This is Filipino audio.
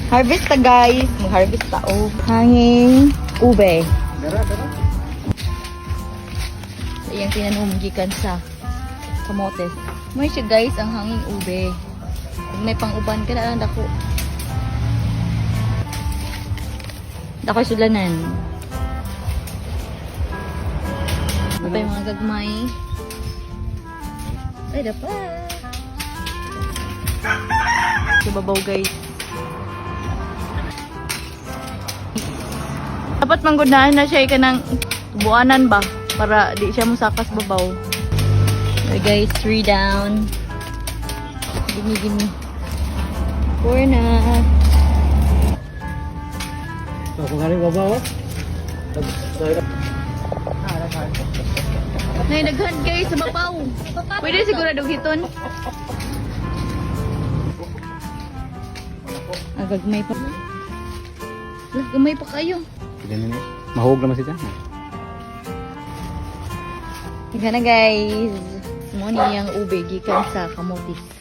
Harvest ta guys. Mag-harvest ta o. Hanging ube. Dara. So, iyang tinanom gikan sa kamotes. May siya guys ang hanging ube. Kung may pang-uban ka na lang dako. Dako sulanan. Apa yung mga gagmay? Ay, dapat. Sa babaw guys. Dapat manggunahan na siya kanang buanan ba? Para di siya musakas babaw. Okay guys, 3 down. Gimme. 4 na. So, kung galing babaw, Nay, daghan guys sa babaw. Pwede siguro dugiton. Gagmay pa. Gamay pa kayo. mahog naman siya. Tingnan na guys. Mo ni ang ube gikan sa kamotis.